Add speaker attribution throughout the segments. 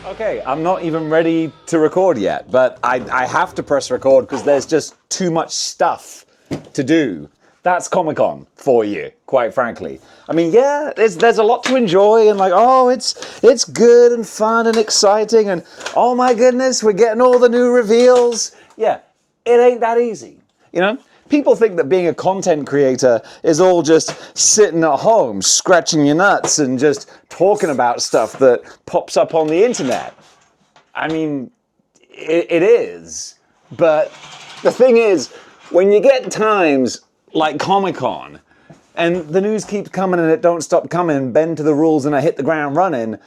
Speaker 1: Okay, I'm not even ready to record yet, but I have to press record because there's just too much stuff to do. That's Comic-Con for you, quite frankly. I mean, yeah, there's a lot to enjoy and like, oh, it's good and fun and exciting and oh my goodness, we're getting all the new reveals. Yeah, it ain't that easy, you know? People think that being a content creator is all just sitting at home, scratching your nuts and just talking about stuff that pops up on the internet. I mean, it is. But the thing is, when you get times like Comic-Con, and the news keeps coming and it don't stop coming, bend to the rules and I hit the ground running,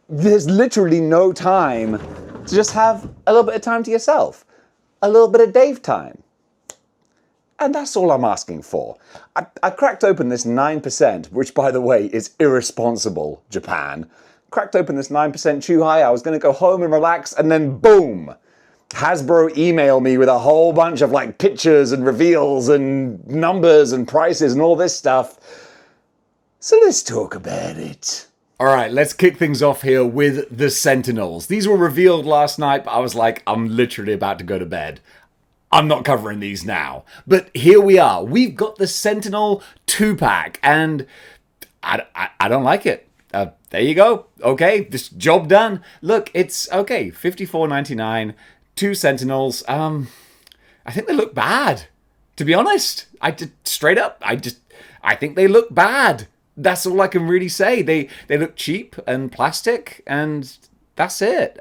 Speaker 1: there's literally no time to just have a little bit of time to yourself. A little bit of Dave time. And that's all I'm asking for. I cracked open this 9%, which by the way is irresponsible, Japan. Cracked open this 9% Chu-Hi. I was going to go home and relax and then boom! Hasbro emailed me with a whole bunch of like pictures and reveals and numbers and prices and all this stuff. So let's talk about it.
Speaker 2: Alright, let's kick things off here with the Sentinels. These were revealed last night, but I was like, I'm literally about to go to bed. I'm not covering these now. But here we are. We've got the Sentinel 2-pack, and I don't like it. There you go. Okay, this job done. Look, it's okay. $54.99, 2 Sentinels. I think they look bad. To be honest, straight up, I think they look bad. That's all I can really say. They look cheap and plastic, and that's it.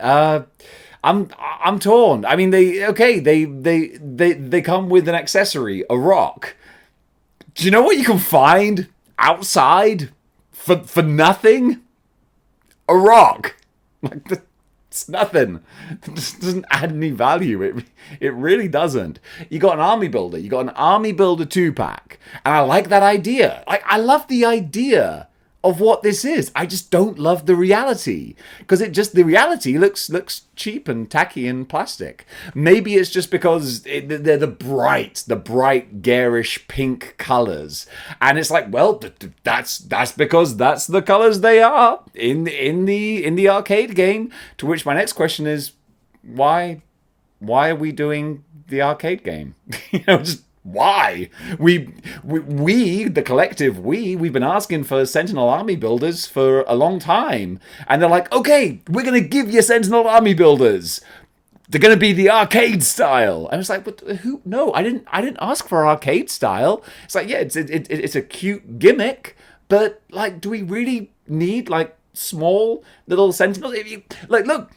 Speaker 2: I'm torn. I mean, they come with an accessory, a rock. Do you know what you can find outside for nothing? A rock. Like it's nothing. It just doesn't add any value. It really doesn't. You got an army builder. You got an army builder 2-pack, and I like that idea. I love the idea of what this is. I just don't love the reality because the reality looks cheap and tacky and plastic. Maybe it's just because they're the bright garish pink colors, and it's like, well, that's because that's the colors they are in the arcade game. To which my next question is, why are we doing the arcade game? Just why? We, the collective, we've been asking for Sentinel army builders for a long time. And they're like, okay, we're going to give you Sentinel army builders. They're going to be the arcade style. And it's like, but who? No, I didn't ask for arcade style. It's like, yeah, it's a cute gimmick. But like, do we really need like small little Sentinels? Look,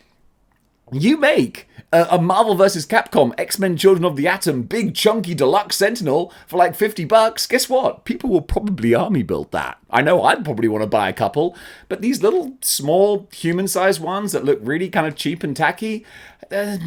Speaker 2: you make a Marvel vs. Capcom X-Men Children of the Atom big chunky deluxe Sentinel for like $50. Guess what? People will probably army build that. I know I'd probably want to buy a couple, but these little small human-sized ones that look really kind of cheap and tacky, I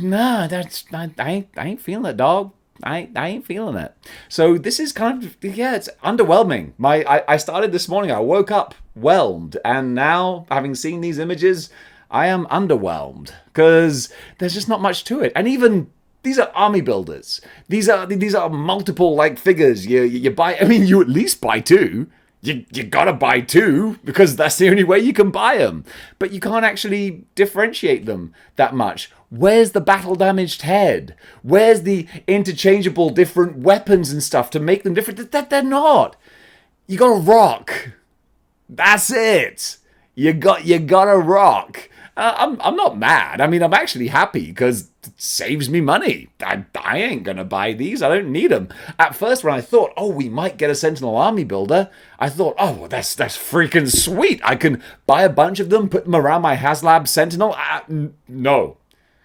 Speaker 2: ain't feeling it, dog. I ain't feeling it. So this is kind of, yeah, it's underwhelming. I started this morning, I woke up whelmed, and now having seen these images, I am underwhelmed because there's just not much to it. And even these are army builders. These are multiple like figures. You buy. I mean, you at least buy 2. You gotta buy 2 because that's the only way you can buy them. But you can't actually differentiate them that much. Where's the battle damaged head? Where's the interchangeable different weapons and stuff to make them different? That they're not. You got a rock. That's it. You got a rock. I'm not mad. I mean, I'm actually happy because it saves me money. I ain't going to buy these. I don't need them. At first, when I thought, oh, we might get a Sentinel Army Builder, I thought, oh, well, that's freaking sweet. I can buy a bunch of them, put them around my HasLab Sentinel. No,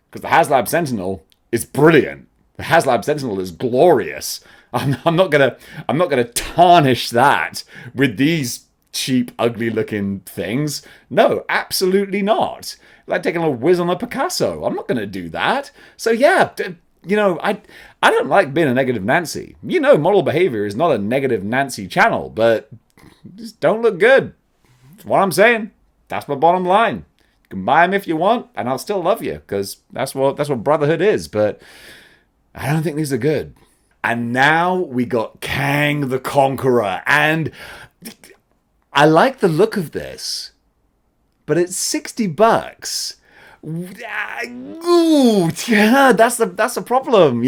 Speaker 2: because the HasLab Sentinel is brilliant. The HasLab Sentinel is glorious. I'm not gonna tarnish that with these cheap, ugly-looking things. No, absolutely not. Like taking a whiz on a Picasso. I'm not going to do that. So yeah, I don't like being a negative Nancy. Model behavior is not a negative Nancy channel, but just don't look good. That's what I'm saying. That's my bottom line. You can buy them if you want, and I'll still love you, because that's what brotherhood is, but I don't think these are good. And now we got Kang the Conqueror, and I like the look of this, but it's $60, Ooh, yeah, that's the problem.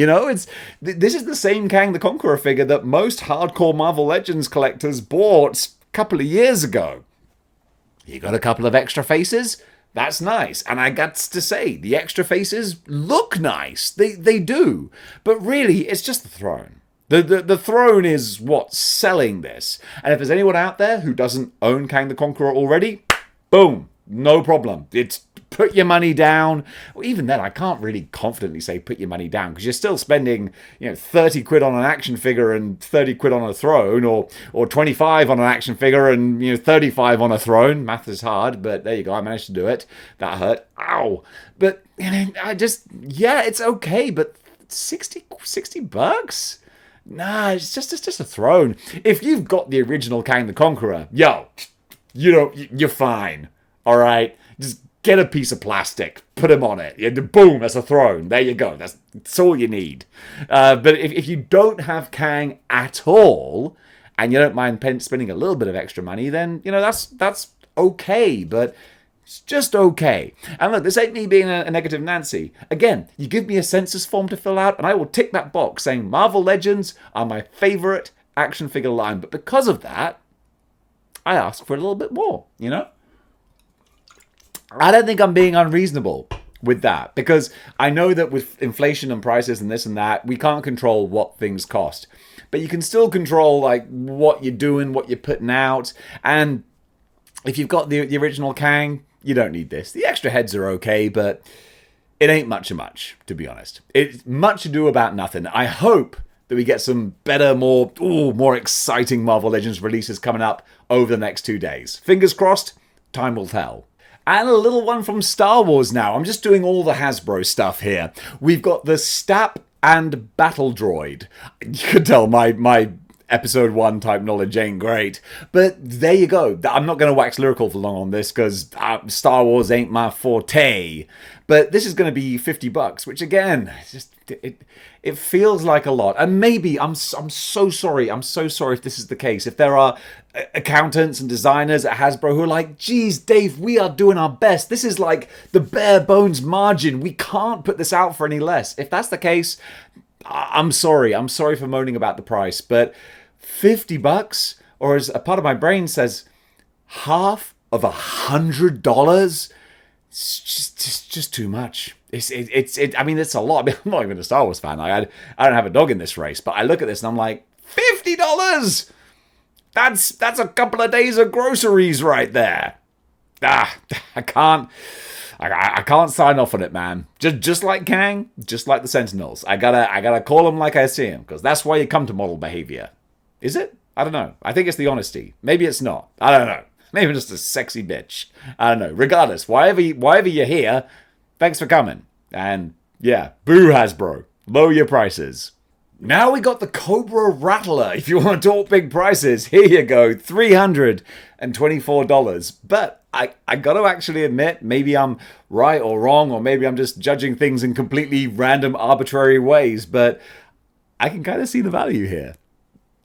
Speaker 2: This is the same Kang the Conqueror figure that most hardcore Marvel Legends collectors bought a couple of years ago. You got a couple of extra faces? That's nice. And I got to say, the extra faces look nice. They do. But really, it's just the throne. The throne is what's selling this. And if there's anyone out there who doesn't own Kang the Conqueror already, boom, no problem. It's put your money down. Well, even then, I can't really confidently say put your money down because you're still spending 30 quid on an action figure and 30 quid on a throne, or 25 on an action figure and 35 on a throne. Math is hard, but there you go. I managed to do it. That hurt. Ow. But it's okay. But 60 bucks? Nah, it's just a throne. If you've got the original Kang the Conqueror, you're fine. All right, just get a piece of plastic, put him on it, and boom, that's a throne. There you go. That's all you need. But if you don't have Kang at all, and you don't mind spending a little bit of extra money, then that's okay. But it's just okay. And look, this ain't me being a negative Nancy. Again, you give me a census form to fill out, and I will tick that box saying Marvel Legends are my favorite action figure line. But because of that, I ask for a little bit more, I don't think I'm being unreasonable with that, because I know that with inflation and prices and this and that, we can't control what things cost. But you can still control what you're doing, what you're putting out. And if you've got the original Kang, you don't need this. The extra heads are okay, but it ain't much, to be honest. It's much ado about nothing. I hope that we get some better, more exciting Marvel Legends releases coming up over the next 2 days. Fingers crossed, time will tell. And a little one from Star Wars now. I'm just doing all the Hasbro stuff here. We've got the Stap and Battle Droid. You can tell my episode 1 type knowledge ain't great. But there you go. I'm not going to wax lyrical for long on this because Star Wars ain't my forte. But this is going to be $50, which again, it feels like a lot. And maybe I'm so sorry. I'm so sorry if this is the case. If there are accountants and designers at Hasbro who are like, geez, Dave, we are doing our best. This is like the bare bones margin. We can't put this out for any less. If that's the case, I'm sorry. I'm sorry for moaning about the price. But $50, or as a part of my brain says, half of $100. It's just too much. I mean, it's a lot. I mean, I'm not even a Star Wars fan. I don't have a dog in this race, but I look at this and I'm like, $50. That's a couple of days of groceries right there. I can't sign off on it, man. Just like Kang, just like the Sentinels. I gotta call them like I see them, because that's why you come to Model Behavior. Is it? I don't know. I think it's the honesty. Maybe it's not. I don't know. Maybe I'm just a sexy bitch. I don't know. Regardless, why ever you're here, thanks for coming. And yeah, boo Hasbro. Lower your prices. Now we got the Cobra Rattler. If you want to talk big prices, here you go. $324. But I got to actually admit, maybe I'm right or wrong, or maybe I'm just judging things in completely random, arbitrary ways. But I can kind of see the value here.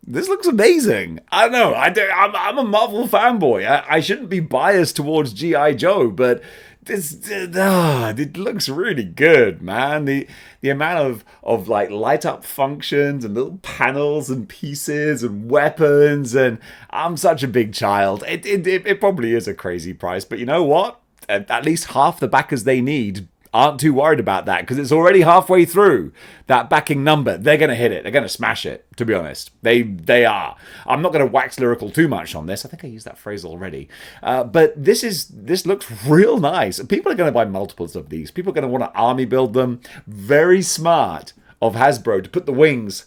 Speaker 2: This looks amazing. I don't know. I'm a Marvel fanboy. I shouldn't be biased towards G.I. Joe, but it looks really good, man. The amount of like light up functions and little panels and pieces and weapons, and I'm such a big child. It probably is a crazy price, but you know what? At least half the backers they need aren't too worried about that, because it's already halfway through that backing number. They're going to hit it. They're going to smash it, to be honest. They are. I'm not going to wax lyrical too much on this. I think I used that phrase already. But this looks real nice. People are going to buy multiples of these. People are going to want to army build them. Very smart of Hasbro to put the wings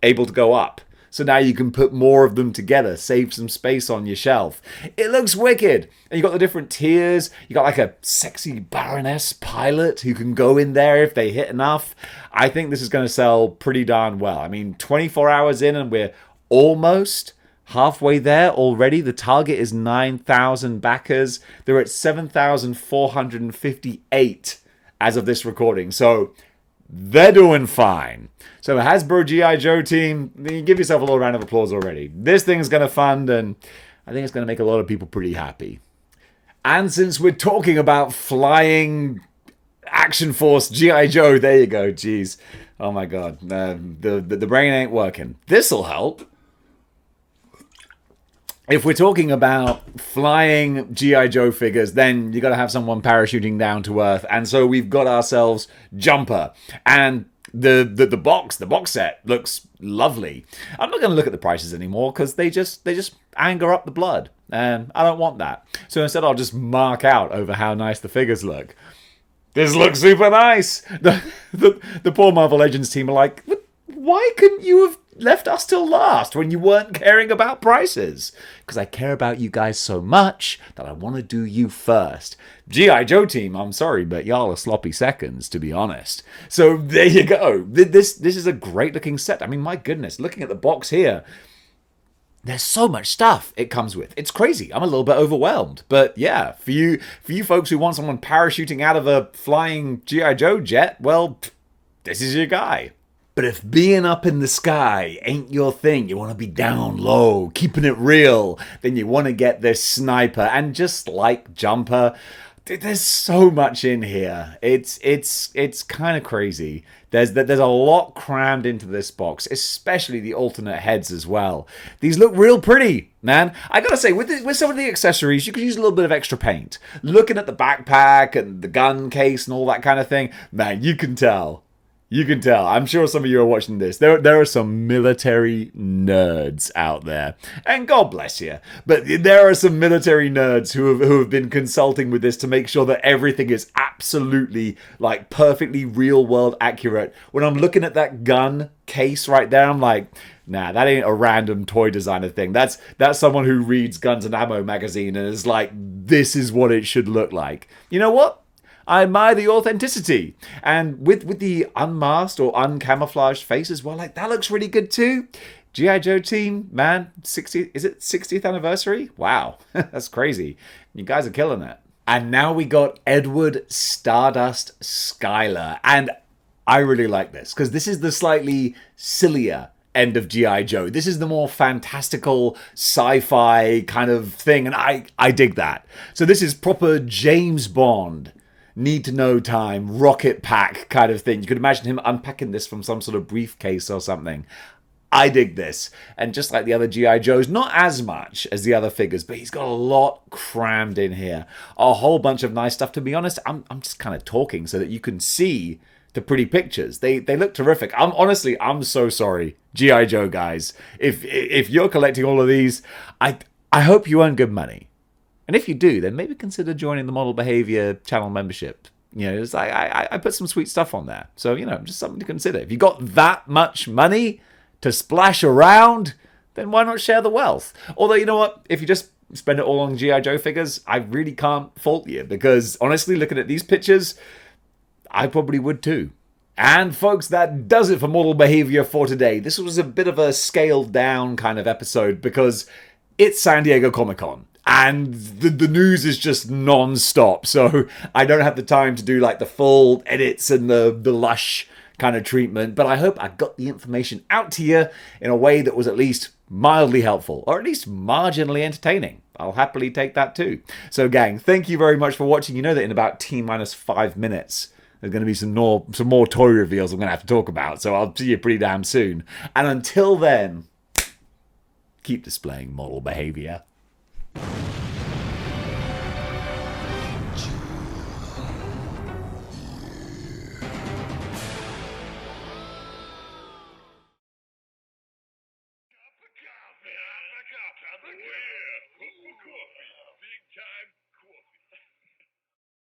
Speaker 2: able to go up. So now you can put more of them together, save some space on your shelf. It looks wicked. And you've got the different tiers. You got like a sexy Baroness pilot who can go in there if they hit enough. I think this is going to sell pretty darn well. I mean, 24 hours in and we're almost halfway there already. The target is 9,000 backers. They're at 7,458 as of this recording. So they're doing fine. So Hasbro G.I. Joe team, you give yourself a little round of applause already. This thing's going to fund, and I think it's going to make a lot of people pretty happy. And since we're talking about flying Action Force G.I. Joe, there you go, jeez. Oh my god, the brain ain't working. This'll help. If we're talking about flying G.I. Joe figures, then you got to have someone parachuting down to Earth. And so we've got ourselves Jumper. And the box set looks lovely. I'm not going to look at the prices anymore because they just anger up the blood. And I don't want that. So instead I'll just mark out over how nice the figures look. This looks super nice. The poor Marvel Legends team are like, why couldn't you have left us till last when you weren't caring about prices? Because I care about you guys so much that I want to do you first. G.I. Joe team, I'm sorry, but y'all are sloppy seconds, to be honest. So there you go. This is a great looking set. I mean, my goodness, looking at the box here, there's so much stuff it comes with. It's crazy. I'm a little bit overwhelmed. But yeah, for you folks who want someone parachuting out of a flying G.I. Joe jet, well, this is your guy. But if being up in the sky ain't your thing, you want to be down low, keeping it real, then you want to get this sniper. And just like Jumper, there's so much in here. It's kind of crazy. There's a lot crammed into this box, especially the alternate heads as well. These look real pretty, man. I gotta say, with some of the accessories, you could use a little bit of extra paint. Looking at the backpack and the gun case and all that kind of thing, man, you can tell. You can tell. I'm sure some of you are watching this. There are some military nerds out there. And God bless you. But there are some military nerds who have been consulting with this to make sure that everything is absolutely, like, perfectly real-world accurate. When I'm looking at that gun case right there, I'm like, nah, that ain't a random toy designer thing. That's someone who reads Guns and Ammo magazine and is like, this is what it should look like. You know what? I admire the authenticity. And with the unmasked or uncamouflaged face as well, like, that looks really good too. G.I. Joe team, man, is it 60th anniversary? Wow, that's crazy. You guys are killing it. And now we got Edward Stardust Skyler. And I really like this because this is the slightly sillier end of G.I. Joe. This is the more fantastical sci-fi kind of thing. And I dig that. So this is proper James Bond, need to know time, rocket pack kind of thing. You could imagine him unpacking this from some sort of briefcase or something. I dig this. And just like the other G.I. Joes, not as much as the other figures, but he's got a lot crammed in here. A whole bunch of nice stuff. To be honest, I'm just kind of talking so that you can see the pretty pictures. They look terrific. I'm so sorry, G.I. Joe guys. If you're collecting all of these, I hope you earn good money. And if you do, then maybe consider joining the Model-Behaviour channel membership. You know, it's like I put some sweet stuff on there. So, you know, just something to consider. If you got that much money to splash around, then why not share the wealth? Although, you know what? If you just spend it all on G.I. Joe figures, I really can't fault you. Because, honestly, looking at these pictures, I probably would too. And folks, that does it for Model-Behaviour for today. This was a bit of a scaled down kind of episode because it's San Diego Comic-Con. And the news is just non-stop, so I don't have the time to do like the full edits and the lush kind of treatment, but I hope I got the information out to you in a way that was at least mildly helpful, or at least marginally entertaining. I'll happily take that too. So gang, thank you very much for watching. You know that in about T-5 minutes, there's going to be some more toy reveals I'm going to have to talk about, so I'll see you pretty damn soon. And until then, keep displaying model behavior.
Speaker 3: Coffee. Big time coffee.